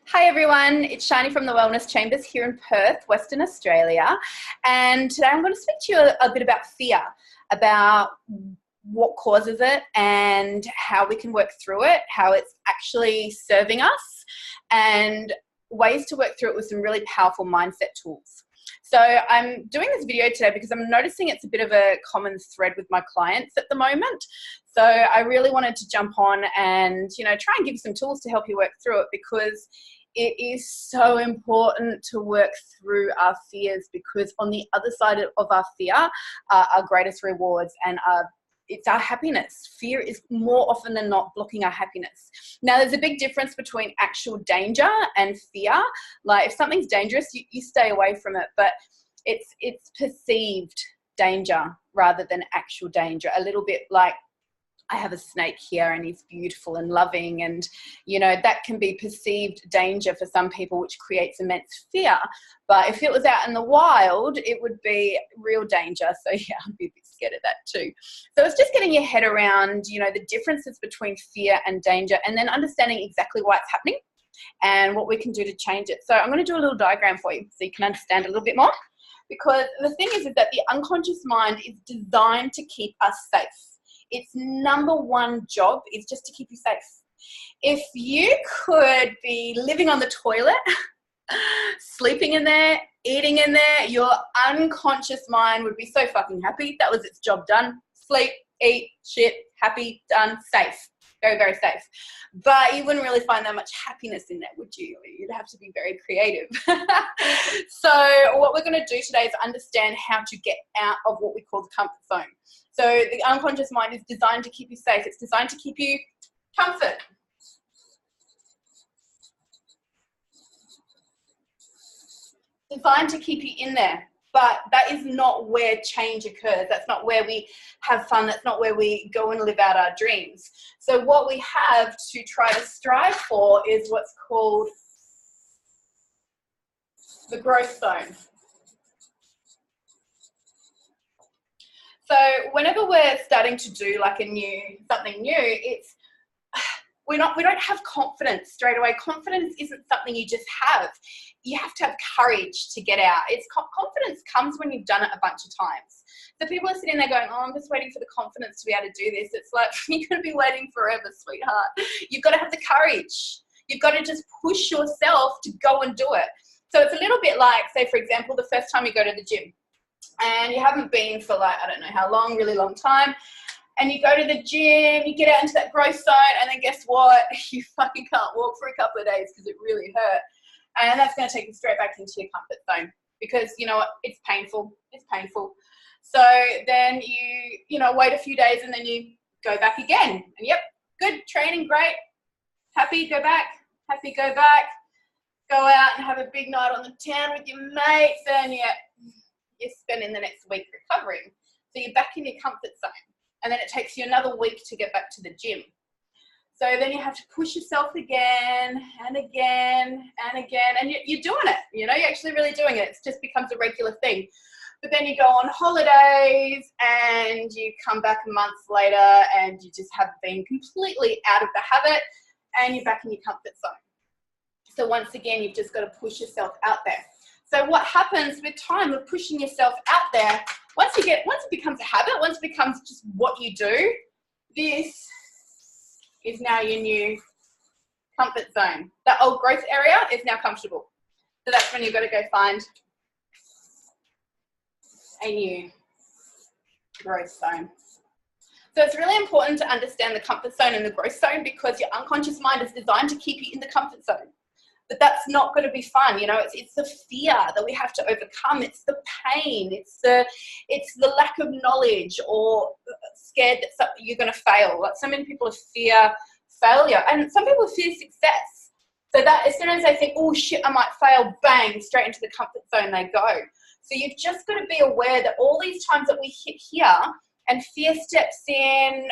Hi everyone, it's Shani from the Wellness Chambers here in Perth, Western Australia. And today I'm going to speak to you a bit about fear, about what causes it and how we can work through it, how it's actually serving us, and ways to work through it with some really powerful mindset tools. So I'm doing this video today because I'm noticing it's a bit of a common thread with my clients at the moment. So I really wanted to jump on and, try and give you some tools to help you work through it, because it is so important to work through our fears, because on the other side of our fear are our greatest rewards, and it's our happiness. Fear is more often than not blocking our happiness. Now, there's a big difference between actual danger and fear. Like, if something's dangerous, you stay away from it, but it's perceived danger rather than actual danger. A little bit like, I have a snake here and he's beautiful and loving, and that can be perceived danger for some people, which creates immense fear. But if it was out in the wild, it would be real danger. So yeah, I'd be a bit scared of that too. So it's just getting your head around the differences between fear and danger, and then understanding exactly why it's happening and what we can do to change it. So I'm going to do a little diagram for you so you can understand a little bit more, because the thing is that the unconscious mind is designed to keep us safe. Its number one job is just to keep you safe. If you could be living on the toilet, sleeping in there, eating in there, your unconscious mind would be so fucking happy. That was its job done. Sleep, eat, shit, happy, done, safe. Very, very safe. But you wouldn't really find that much happiness in there, would you? You'd have to be very creative. So what we're going to do today is understand how to get out of what we call the comfort zone. So the unconscious mind is designed to keep you safe. It's designed to keep you comfort. Designed to keep you in there. But that is not where change occurs. That's not where we have fun. That's not where we go and live out our dreams. So what we have to try to strive for is what's called the growth zone. So whenever we're starting to do like something new, we don't have confidence straight away. Confidence isn't something you just have. You have to have courage to get out. Confidence comes when you've done it a bunch of times. So people are sitting there going, oh, I'm just waiting for the confidence to be able to do this. It's like, you're going to be waiting forever, sweetheart. You've got to have the courage. You've got to just push yourself to go and do it. So it's a little bit like, say, for example, the first time you go to the gym and you haven't been for like, I don't know how long, really long time. And you go to the gym, you get out into that growth zone, and then guess what? You fucking can't walk for a couple of days because it really hurt. And that's going to take you straight back into your comfort zone, because you know what? It's painful. It's painful. So then you wait a few days, and then you go back again. And yep, good training, great. Happy, go back. Happy, go back. Go out and have a big night on the town with your mates, and you're spending the next week recovering. So you're back in your comfort zone. And then it takes you another week to get back to the gym. So then you have to push yourself again and again and again. And you're doing it, you're actually really doing it. It just becomes a regular thing. But then you go on holidays and you come back a month later and you just have been completely out of the habit and you're back in your comfort zone. So once again, you've just got to push yourself out there. So what happens with time of pushing yourself out there, once it becomes a habit, once it becomes just what you do, this is now your new comfort zone. That old growth area is now comfortable. So that's when you've got to go find a new growth zone. So it's really important to understand the comfort zone and the growth zone, because your unconscious mind is designed to keep you in the comfort zone. But that's not going to be fun, it's the fear that we have to overcome. It's the pain. It's the lack of knowledge, or scared that you're going to fail. Like, so many people fear failure, and some people fear success. So that as soon as they think, oh shit, I might fail, bang, straight into the comfort zone they go. So you've just got to be aware that all these times that we hit here and fear steps in,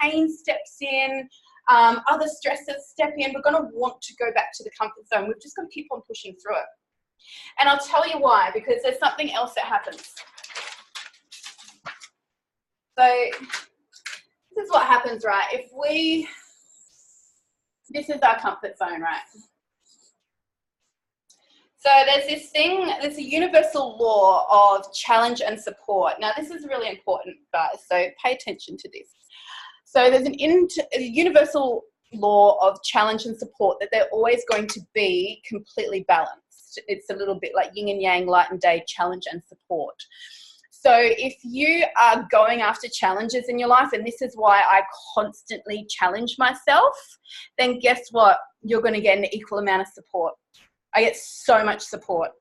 pain steps in, other stresses step in, we're going to want to go back to the comfort zone. We've just got to keep on pushing through it. And I'll tell you why, because there's something else that happens. So this is what happens, right? This is our comfort zone, right? So there's a universal law of challenge and support. Now, this is really important, guys, so pay attention to this. So there's a universal law of challenge and support, that they're always going to be completely balanced. It's a little bit like yin and yang, light and day, challenge and support. So if you are going after challenges in your life, and this is why I constantly challenge myself, then guess what? You're going to get an equal amount of support. I get so much support.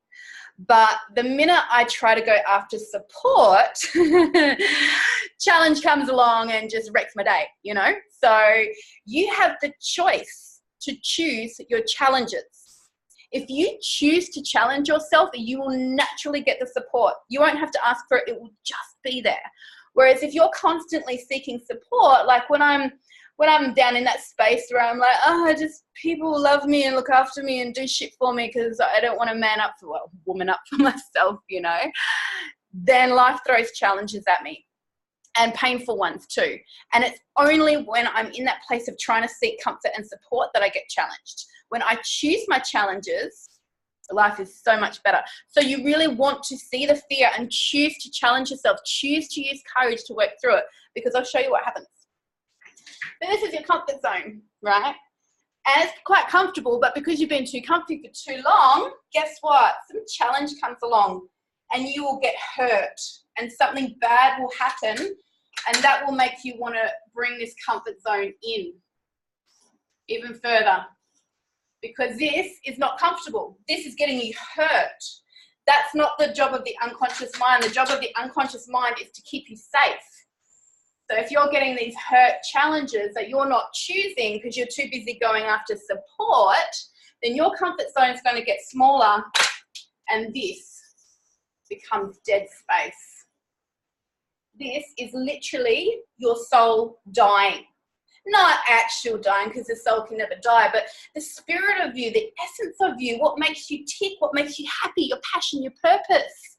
But the minute I try to go after support, challenge comes along and just wrecks my day, you know? So you have the choice to choose your challenges. If you choose to challenge yourself, you will naturally get the support. You won't have to ask for it. It will just be there. Whereas if you're constantly seeking support, like when I'm down in that space where I'm like, oh, just people love me and look after me and do shit for me because I don't want to woman up for myself, you know, then life throws challenges at me, and painful ones too. And it's only when I'm in that place of trying to seek comfort and support that I get challenged. When I choose my challenges, life is so much better. So you really want to see the fear and choose to challenge yourself, choose to use courage to work through it, because I'll show you what happens. So this is your comfort zone, right? And it's quite comfortable, but because you've been too comfy for too long, guess what? Some challenge comes along and you will get hurt and something bad will happen, and that will make you want to bring this comfort zone in even further, because this is not comfortable. This is getting you hurt. That's not the job of the unconscious mind. The job of the unconscious mind is to keep you safe. So if you're getting these hurt challenges that you're not choosing because you're too busy going after support, then your comfort zone is going to get smaller and this becomes dead space. This is literally your soul dying. Not actual dying, because the soul can never die, but the spirit of you, the essence of you, what makes you tick, what makes you happy, your passion, your purpose.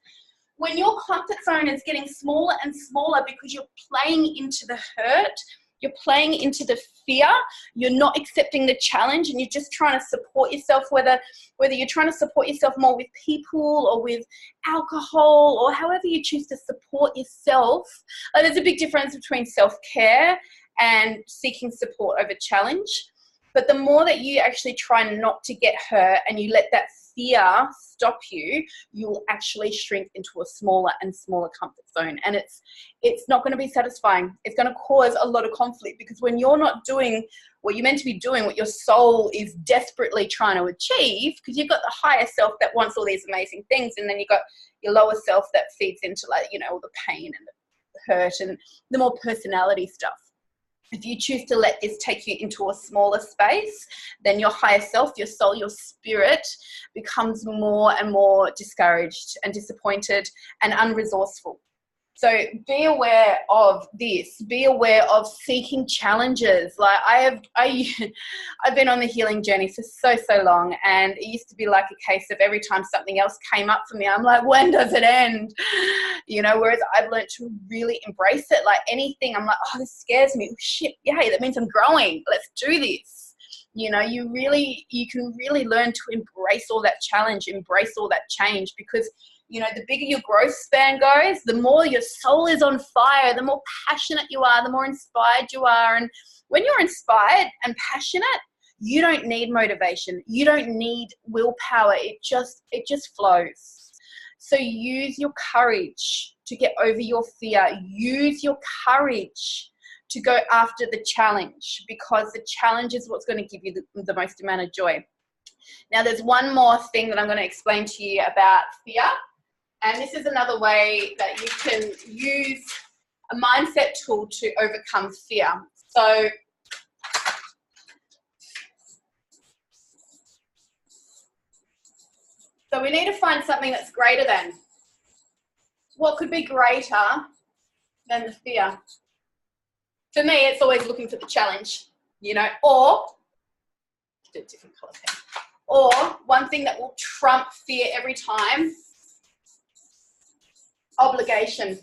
When your comfort zone is getting smaller and smaller because you're playing into the hurt, you're playing into the fear, you're not accepting the challenge, and you're just trying to support yourself, whether you're trying to support yourself more with people or with alcohol or however you choose to support yourself. There's a big difference between self-care and seeking support over challenge. But the more that you actually try not to get hurt and you let that fear stop you, you'll actually shrink into a smaller and smaller comfort zone. And it's not going to be satisfying. It's going to cause a lot of conflict, because when you're not doing what you're meant to be doing, what your soul is desperately trying to achieve, because you've got the higher self that wants all these amazing things, and then you've got your lower self that feeds into, like, you know, all the pain and the hurt and the more personality stuff. If you choose to let this take you into a smaller space, then your higher self, your soul, your spirit becomes more and more discouraged and disappointed and unresourceful. So be aware of this. Be aware of seeking challenges. Like I've been on the healing journey for so long, and it used to be like a case of every time something else came up for me, I'm like, when does it end? You know, whereas I've learned to really embrace it. Like anything, I'm like, oh, this scares me. Oh, shit, yay, that means I'm growing. Let's do this. You know, you can really learn to embrace all that challenge, embrace all that change, because you know, the bigger your growth span goes, the more your soul is on fire, the more passionate you are, the more inspired you are. And when you're inspired and passionate, you don't need motivation. You don't need willpower. It just flows. So use your courage to get over your fear. Use your courage to go after the challenge, because the challenge is what's going to give you the most amount of joy. Now, there's one more thing that I'm going to explain to you about fear. And this is another way that you can use a mindset tool to overcome fear. So we need to find something that's greater than. What could be greater than the fear? For me, it's always looking for the challenge, you know, or do a different color pen. Or one thing that will trump fear every time. Obligation.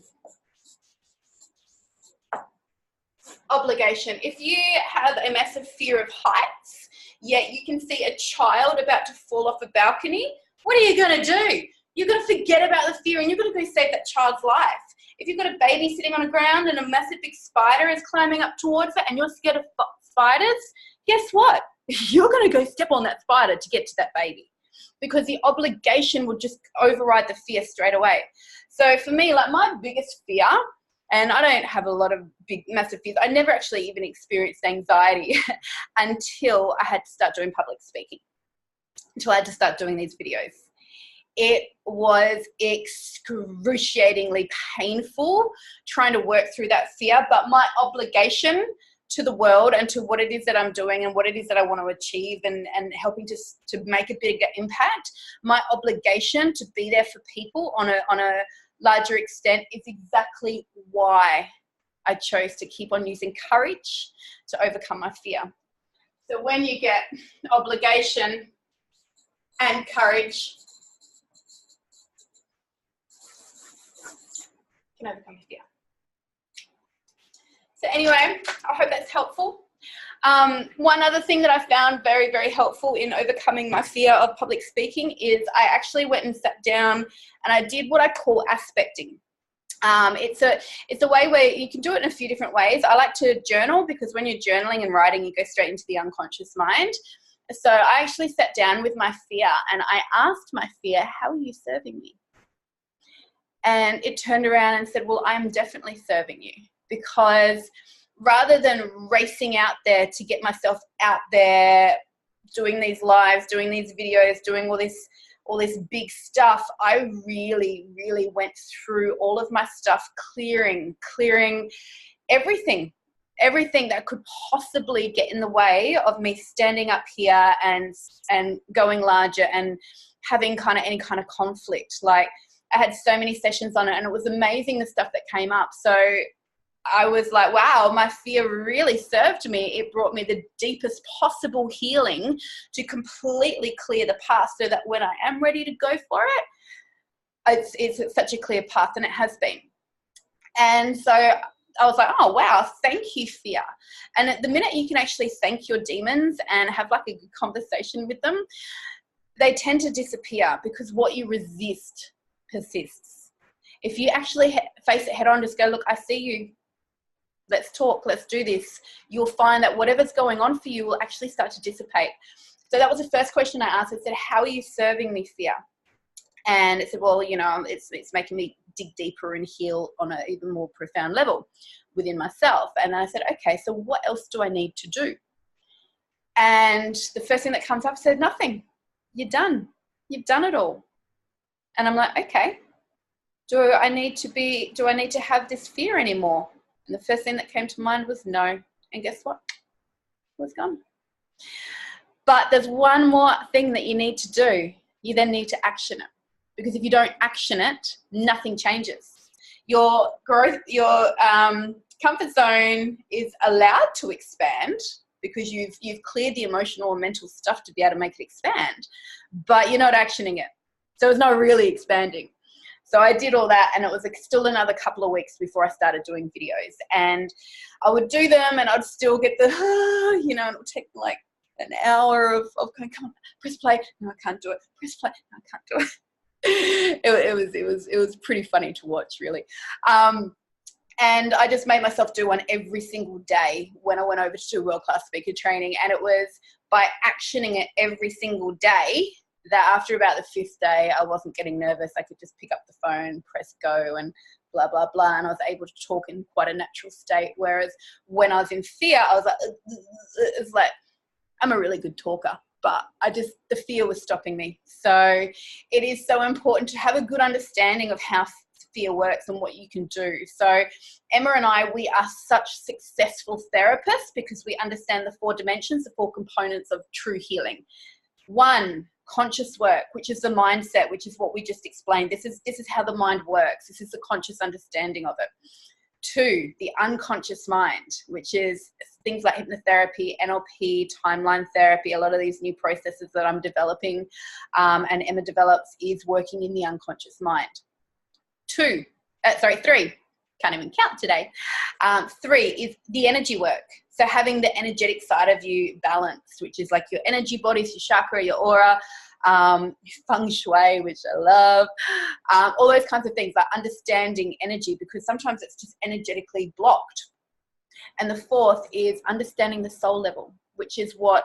Obligation. If you have a massive fear of heights, yet you can see a child about to fall off a balcony, what are you going to do? You're going to forget about the fear and you're going to go save that child's life. If you've got a baby sitting on the ground and a massive big spider is climbing up towards it and you're scared of spiders, guess what? You're going to go step on that spider to get to that baby, because the obligation would just override the fear straight away. So for me, like, my biggest fear, and I don't have a lot of big, massive fears. I never actually even experienced anxiety until I had to start doing public speaking, until I had to start doing these videos. It was excruciatingly painful trying to work through that fear, but my obligation to the world and to what it is that I'm doing and what it is that I want to achieve and helping to make a bigger impact, my obligation to be there for people on a larger extent is exactly why I chose to keep on using courage to overcome my fear. So when you get obligation and courage, you can overcome fear. So anyway, I hope that's helpful. One other thing that I found very, very helpful in overcoming my fear of public speaking is I actually went and sat down and I did what I call aspecting. It's a way where you can do it in a few different ways. I like to journal, because when you're journaling and writing, you go straight into the unconscious mind. So I actually sat down with my fear and I asked my fear, how are you serving me? And it turned around and said, well, I'm definitely serving you, because rather than racing out there to get myself out there, doing these lives, doing these videos, doing all this big stuff, I really, really went through all of my stuff, clearing everything that could possibly get in the way of me standing up here and going larger and having any kind of conflict. Like, I had so many sessions on it and it was amazing the stuff that came up. So I was like, wow, my fear really served me. It brought me the deepest possible healing to completely clear the path so that when I am ready to go for it, it's such a clear path, and it has been. And so I was like, oh, wow, thank you, fear. And at the minute you can actually thank your demons and have like a good conversation with them, they tend to disappear, because what you resist persists. If you actually face it head on, just go, look, I see you. Let's talk, let's do this. You'll find that whatever's going on for you will actually start to dissipate. So that was the first question I asked. I said, how are you serving me, fear? And it said, well, it's making me dig deeper and heal on an even more profound level within myself. And I said, okay, so what else do I need to do? And the first thing that comes up said, nothing. You're done. You've done it all. And I'm like, okay, do I need to have this fear anymore? And the first thing that came to mind was no. And guess what? It was gone. But there's one more thing that you need to do. You then need to action it. Because if you don't action it, nothing changes. Your growth, your comfort zone is allowed to expand because you've cleared the emotional and mental stuff to be able to make it expand, but you're not actioning it. So it's not really expanding. So I did all that, and it was still another couple of weeks before I started doing videos. And I would do them and I'd still get the, and it would take like an hour of going, come on, press play. No, I can't do it. Press play. No, I can't do it. It was pretty funny to watch, really. And I just made myself do one every single day when I went over to world-class speaker training. And it was by actioning it every single day that after about the fifth day, I wasn't getting nervous. I could just pick up the phone, press go, and blah, blah, blah. And I was able to talk in quite a natural state. Whereas when I was in fear, I was like, it's like, I'm a really good talker, but the fear was stopping me. So it is so important to have a good understanding of how fear works and what you can do. So Emma and I, we are such successful therapists because we understand the 4 dimensions, the 4 components of true healing. 1, conscious work, which is the mindset, which is what we just explained. This is how the mind works. This is the conscious understanding of it. 2, the unconscious mind, which is things like hypnotherapy, NLP, timeline therapy. A lot of these new processes that I'm developing and Emma develops is working in the unconscious mind. 3, can't even count today. 3 is the energy work. So having the energetic side of you balanced, which is like your energy bodies, your chakra, your aura, feng shui, which I love, all those kinds of things, like understanding energy, because sometimes it's just energetically blocked. And the fourth is understanding the soul level, which is what,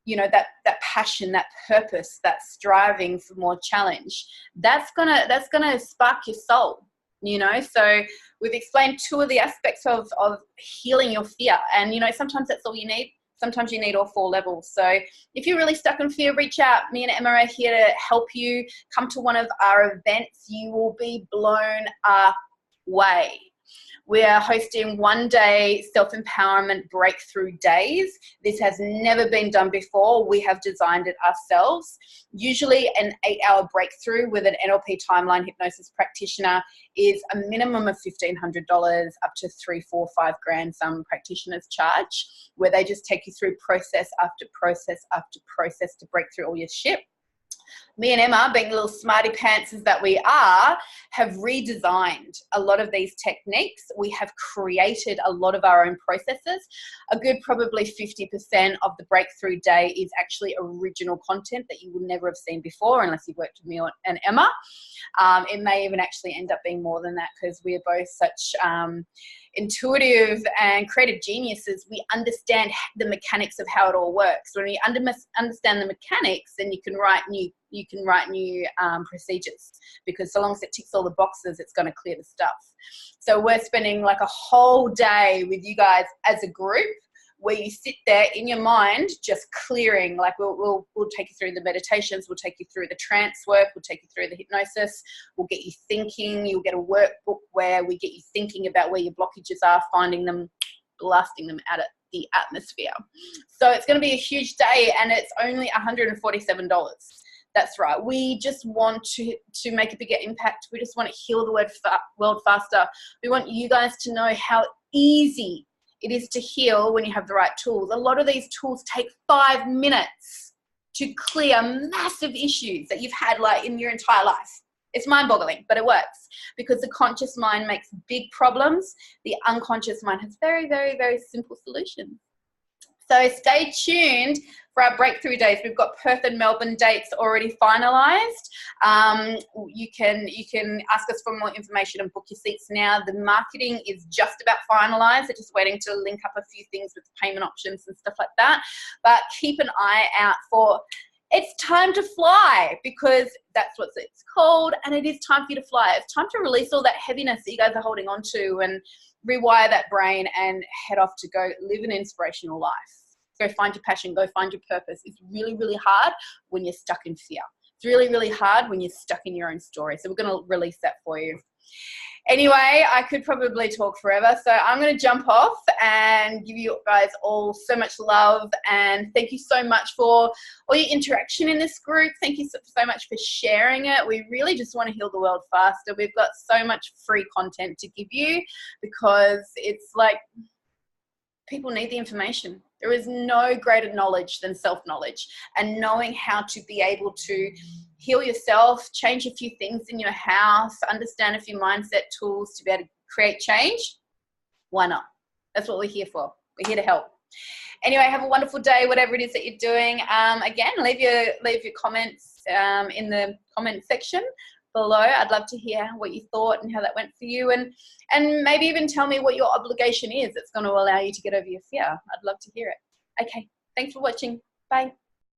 you know, that passion, that purpose, that striving for more challenge, that's gonna spark your soul, you know. So we've explained two of the aspects of healing your fear, and you know, sometimes that's all you need. Sometimes you need all four levels. So if you're really stuck in fear, reach out. Me and Emma are here to help you. Come to one of our events. You will be blown away. We are hosting 1-day self-empowerment breakthrough days. This has never been done before. We have designed it ourselves. Usually an 8-hour breakthrough with an NLP timeline hypnosis practitioner is a minimum of $1,500 up to 3, 4, 5 grand some practitioners charge, where they just take you through process after process after process to break through all your shit. Me and Emma, being little smarty pantsers that we are, have redesigned a lot of these techniques. We have created a lot of our own processes. A good probably 50% of the breakthrough day is actually original content that you will never have seen before unless you've worked with me and Emma. It may even actually end up being more than that, because we are both such intuitive and creative geniuses. We understand the mechanics of how it all works. When you understand the mechanics, then you can write new procedures, because so long as it ticks all the boxes, it's going to clear the stuff. So we're spending like a whole day with you guys as a group, where you sit there in your mind just clearing. Like we'll take you through the meditations, we'll take you through the trance work, we'll take you through the hypnosis, we'll get you thinking. You'll get a workbook where we get you thinking about where your blockages are, finding them, blasting them out of the atmosphere. So it's going to be a huge day, and it's only $147. That's right. We just want to make a bigger impact. We just want to heal the world faster. We want you guys to know how easy it is to heal when you have the right tools. A lot of these tools take 5 minutes to clear massive issues that you've had like in your entire life. It's mind-boggling, but it works, because the conscious mind makes big problems. The unconscious mind has very, very, very simple solutions. So stay tuned for our breakthrough days. We've got Perth and Melbourne dates already finalised. You can ask us for more information and book your seats now. The marketing is just about finalised. They're just waiting to link up a few things with payment options and stuff like that. But keep an eye out for it's time to fly, because that's what it's called, and it is time for you to fly. It's time to release all that heaviness that you guys are holding on to and rewire that brain and head off to go live an inspirational life. Go find your passion, go find your purpose. It's really, really hard when you're stuck in fear. It's really, really hard when you're stuck in your own story. So we're going to release that for you. Anyway, I could probably talk forever, so I'm going to jump off and give you guys all so much love, and thank you so much for all your interaction in this group. Thank you so much for sharing it. We really just want to heal the world faster. We've got so much free content to give you, because it's like people need the information. There is no greater knowledge than self-knowledge, and knowing how to be able to heal yourself, change a few things in your house, understand a few mindset tools to be able to create change. Why not? That's what we're here for. We're here to help. Anyway, have a wonderful day, whatever it is that you're doing. Again, leave your comments in the comment section below. I'd love to hear what you thought and how that went for you, and maybe even tell me what your obligation is that's going to allow you to get over your fear. I'd love to hear it. Okay, thanks for watching. Bye.